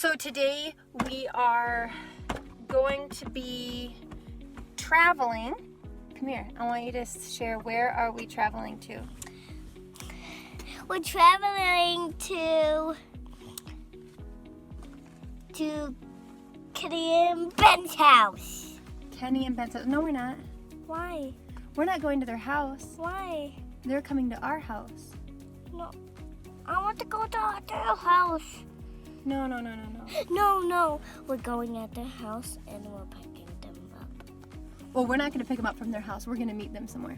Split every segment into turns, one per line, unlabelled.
So today we are going to be traveling. Come here, I want you to share, where are we traveling to?
We're traveling to Kenny and Ben's house.
Kenny and Ben's house. No, we're not.
Why?
We're not going to their house.
Why?
They're coming to our house.
No. I want to go to their house.
No.
No. We're going at their house and we're picking them up.
Well, we're not going to pick them up from their house. We're going to meet them somewhere.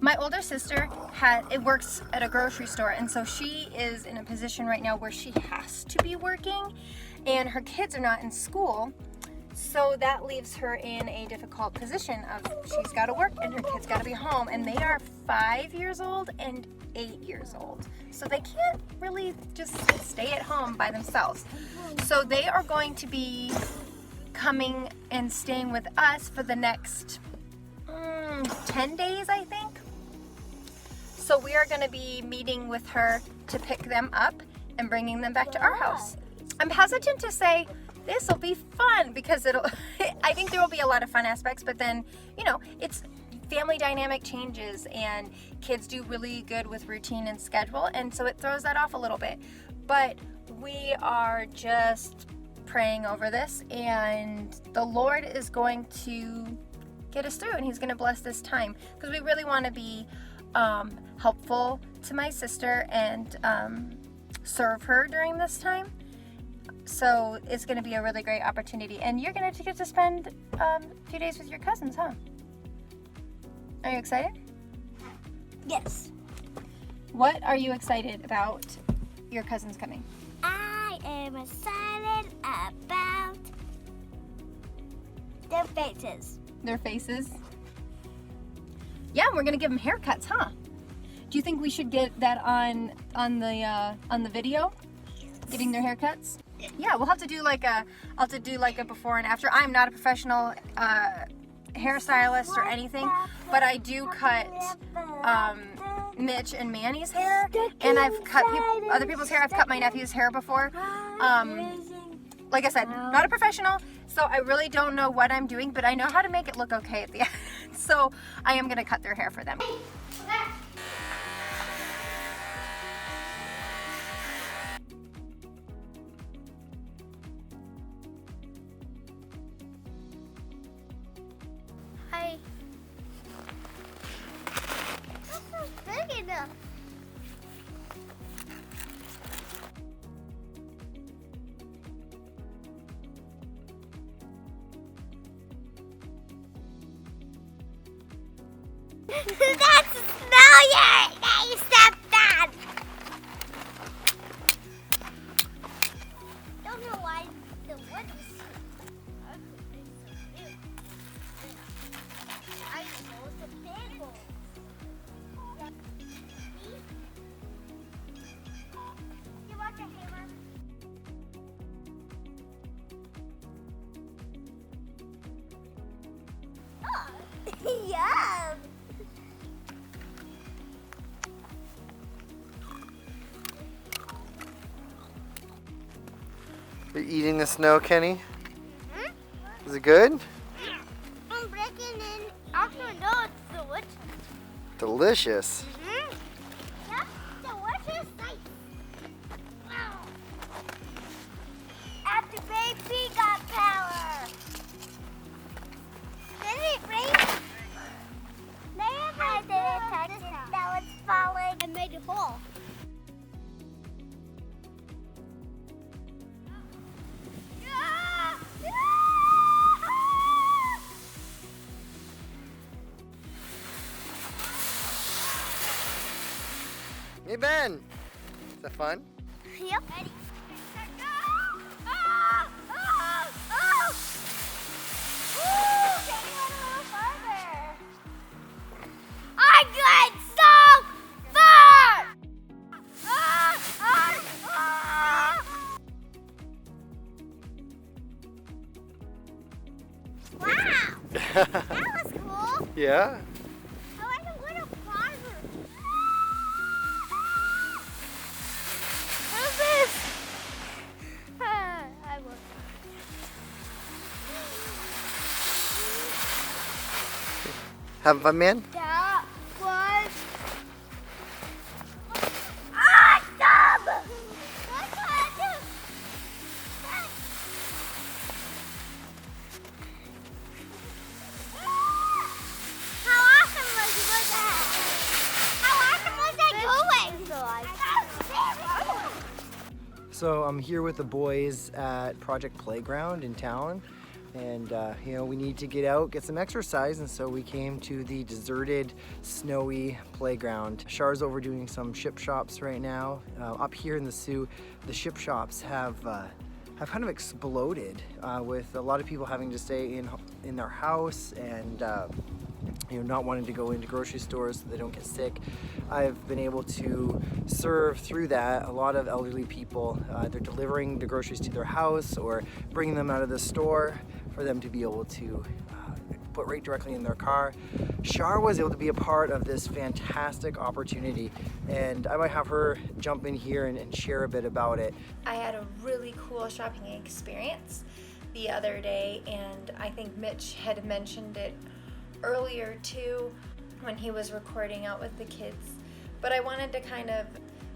My older sister works at a grocery store, and so she is in a position right now where she has to be working, and her kids are not in school. So that leaves her in a difficult position of she's got to work and her kids got to be home, and they are 5 years old and 8 years old. So they can't really just stay at home by themselves. So they are going to be coming and staying with us for the next 10 days, I think. So we are going to be meeting with her to pick them up and bringing them back to our house. I'm hesitant to say this will be fun because I think there will be a lot of fun aspects, but then, it's family dynamic changes and kids do really good with routine and schedule, and so it throws that off a little bit. But we are just praying over this, and the Lord is going to get us through, and He's going to bless this time because we really want to be helpful to my sister and serve her during this time. So it's going to be a really great opportunity, and you're going to get to spend a few days with your cousins, huh? Are you excited?
Yes.
What are you excited about your cousins coming?
I am excited about their faces.
Their faces? Yeah, we're going to give them haircuts, huh? Do you think we should get that on the video? Getting their haircuts? Yeah, I'll have to do like a before and after. I'm not a professional hairstylist or anything, but I do cut Mitch and Manny's hair, and I've cut other people's hair. I've cut my nephew's hair before. Like I said, not a professional, so I really don't know what I'm doing, but I know how to make it look okay at the end. So I am gonna cut their hair for them.
Hi. This is big enough. That's a smell yet! Now you step that! Don't know why the wood is so big. I know the big one. You want the hammer? Oh, yum!
You're eating the snow, Kenny? Is it good?
I'm breaking in. Also, no, it's good.
Delicious.
Yeah, delicious. Nice. Wow. After baby got power. Did it rain? I didn't touch it. Now it's falling. I made a hole.
Hey, Ben. Is that fun?
Yep. Ready? I got so far! Wow! That was cool.
Yeah?
I like a little farther. Who's this?
Having fun, man?
That was awesome! How awesome was that? How awesome was that going?
So I'm here with the boys at Project Playground in town, and you know, we need to get out, get some exercise, and so we came to the deserted, snowy playground. Char's over doing some Shipt Shops right now. Up here in the Sioux, the Shipt Shops have kind of exploded with a lot of people having to stay in their house and you know, not wanting to go into grocery stores so they don't get sick. I've been able to serve through that a lot of elderly people. They're delivering the groceries to their house or bringing them out of the store for them to be able to put right directly in their car. Char was able to be a part of this fantastic opportunity, and I might have her jump in here and share a bit about it.
I had a really cool shopping experience the other day, and I think Mitch had mentioned it earlier too when he was recording out with the kids, but I wanted to kind of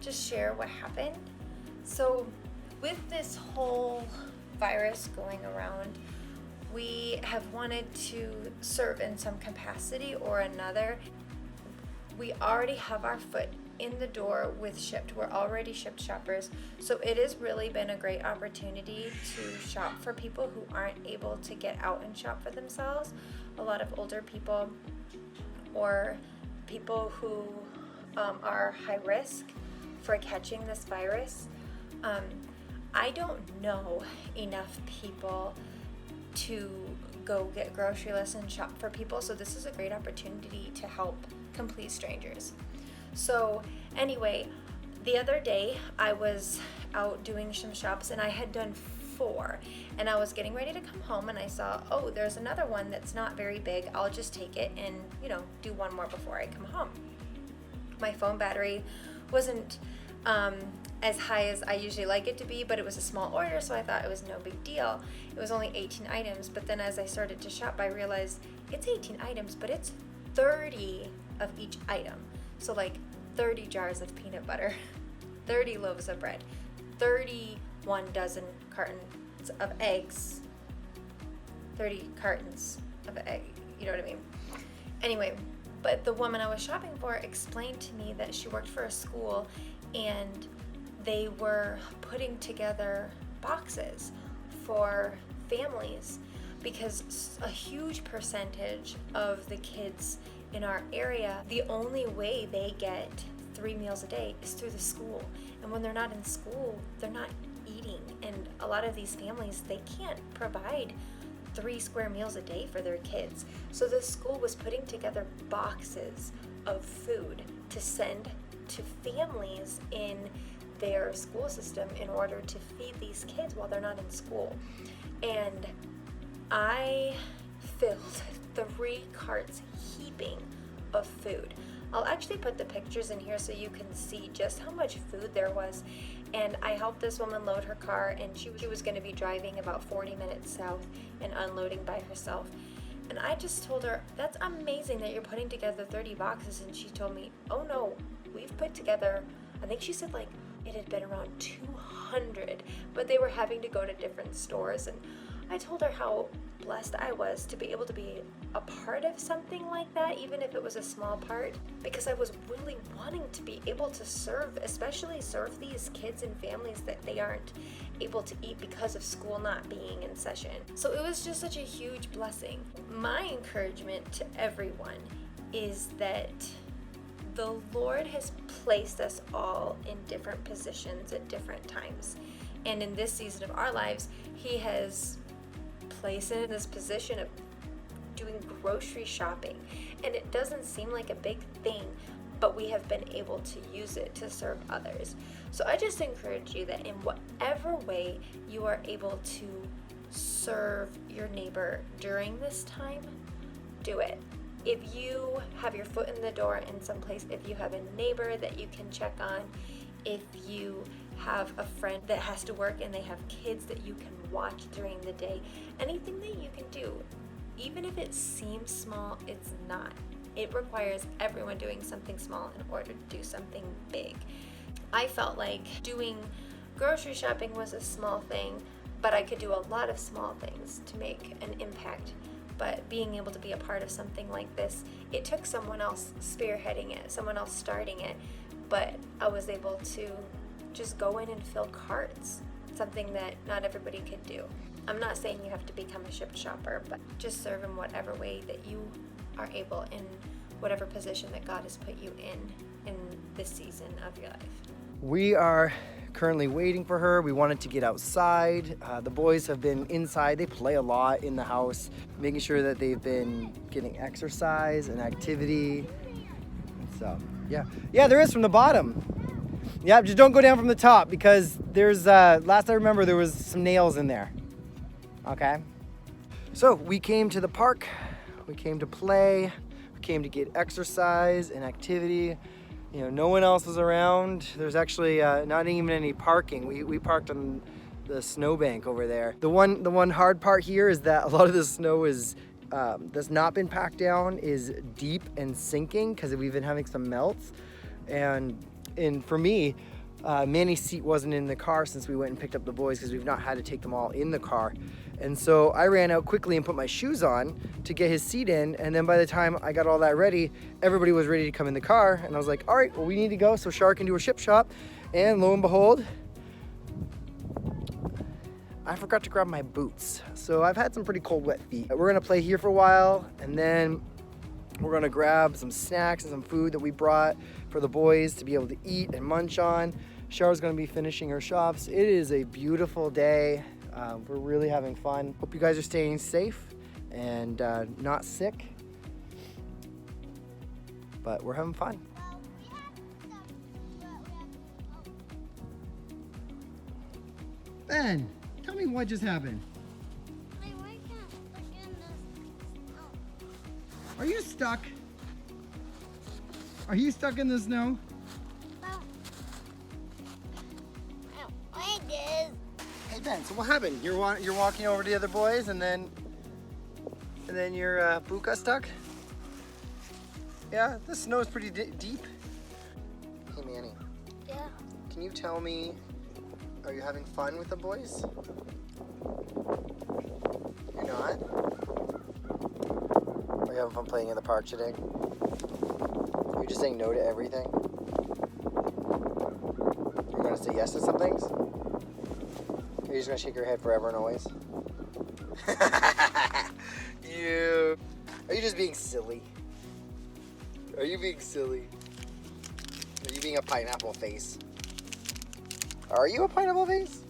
just share what happened. So with this whole virus going around, we have wanted to serve in some capacity or another. We already have our foot in the door with Shipt. We're already Shipt shoppers, so it has really been a great opportunity to shop for people who aren't able to get out and shop for themselves. A lot of older people or people who are high risk for catching this virus. I don't know enough people to go get grocery lists and shop for people, so this is a great opportunity to help complete strangers. So anyway, the other day I was out doing some shops and I had done 4, and I was getting ready to come home and I saw, oh, there's another one that's not very big. I'll just take it and, you know, do one more before I come home. My phone battery wasn't as high as I usually like it to be, but it was a small order, so I thought it was no big deal. It was only 18 items, but then as I started to shop, I realized it's 18 items, but it's 30 of each item. So like 30 jars of peanut butter, 30 loaves of bread, 31 dozen cartons of eggs, 30 cartons of egg, you know what I mean? Anyway, but the woman I was shopping for explained to me that she worked for a school and they were putting together boxes for families because a huge percentage of the kids in our area, the only way they get 3 meals a day is through the school. And when they're not in school, they're not eating. And a lot of these families, they can't provide 3 square meals a day for their kids. So the school was putting together boxes of food to send to families in their school system in order to feed these kids while they're not in school. And I filled 3 carts heaping of food. I'll actually put the pictures in here so you can see just how much food there was. And I helped this woman load her car, and she was going to be driving about 40 minutes south and unloading by herself. And I just told her, that's amazing that you're putting together 30 boxes. And she told me, oh no, we've put together, I think she said like it had been around 200, but they were having to go to different stores. And I told her how blessed I was to be able to be a part of something like that, even if it was a small part, because I was really wanting to be able to serve, especially serve these kids and families that they aren't able to eat because of school not being in session. So it was just such a huge blessing. My encouragement to everyone is that the Lord has placed us all in different positions at different times. And in this season of our lives, He has placed us in this position of doing grocery shopping. And it doesn't seem like a big thing, but we have been able to use it to serve others. So I just encourage you that in whatever way you are able to serve your neighbor during this time, do it. If you have your foot in the door in some place, if you have a neighbor that you can check on, if you have a friend that has to work and they have kids that you can watch during the day, anything that you can do, even if it seems small, it's not. It requires everyone doing something small in order to do something big. I felt like doing grocery shopping was a small thing, but I could do a lot of small things to make an impact. But being able to be a part of something like this, it took someone else spearheading it, someone else starting it, but I was able to just go in and fill carts, something that not everybody could do. I'm not saying you have to become a Shipt shopper, but just serve in whatever way that you are able, in whatever position that God has put you in this season of your life.
We are currently waiting for her. We wanted to get outside. The boys have been inside. They play a lot in the house, making sure that they've been getting exercise and activity. So, yeah, there is from the bottom. Yeah, just don't go down from the top because there's, last I remember, there was some nails in there. Okay. So we came to the park. We came to play. We came to get exercise and activity. You know, no one else was around. There's actually not even any parking. We parked on the snowbank over there. The one hard part here is that a lot of the snow is that's not been packed down is deep and sinking because we've been having some melts. And for me, Manny's seat wasn't in the car since we went and picked up the boys because we've not had to take them all in the car. And so I ran out quickly and put my shoes on to get his seat in. And then by the time I got all that ready, everybody was ready to come in the car. And I was like, all right, well, we need to go so Char can do her Shipt Shop. And lo and behold, I forgot to grab my boots. So I've had some pretty cold, wet feet. We're gonna play here for a while, and then we're gonna grab some snacks and some food that we brought for the boys to be able to eat and munch on. Char's gonna be finishing her shops. It is a beautiful day. We're really having fun. Hope you guys are staying safe and not sick. But we're having fun. Ben, tell me what just happened. Are you stuck? Are you stuck in the snow? Hey Ben, so what happened? You're walking over to the other boys, and then your boot got stuck. Yeah, the snow is pretty deep. Hey Manny.
Yeah.
Can you tell me, are you having fun with the boys? You're not? Are you having fun playing in the park today? Are you just saying no to everything? You're gonna say yes to some things? Or are you just gonna shake your head forever and always? You. Are you just being silly? Are you being silly? Are you being a pineapple face? Are you a pineapple face?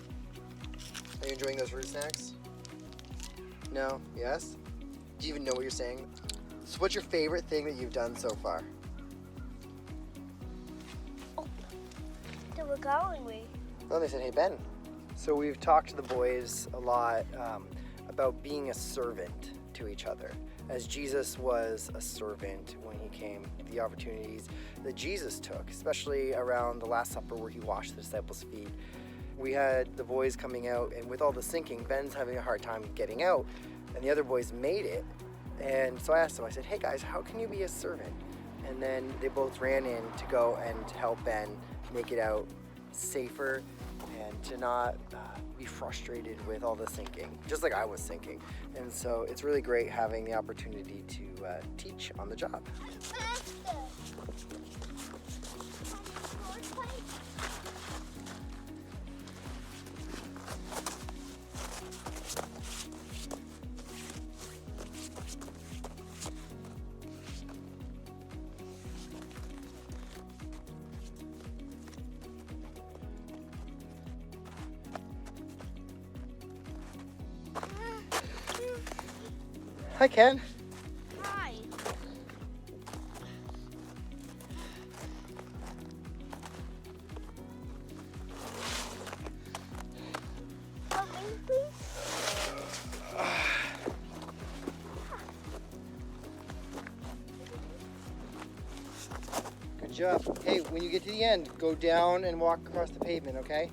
Are you enjoying those fruit snacks? No? Yes? Do you even know what you're saying? So what's your favorite thing that you've done so far?
They were calling me.
Oh, they said, hey, Ben. So we've talked to the boys a lot about being a servant to each other. As Jesus was a servant when he came, the opportunities that Jesus took, especially around the Last Supper where he washed the disciples' feet. We had the boys coming out, and with all the sinking, Ben's having a hard time getting out, and the other boys made it. And so I asked them, I said, hey guys, how can you be a servant? And then they both ran in to go and help Ben make it out safer and to not be frustrated with all the sinking, just like I was sinking. And so it's really great having the opportunity to teach on the job. Hi, Ken.
Hi.
Good job. Hey, when you get to the end, go down and walk across the pavement, okay?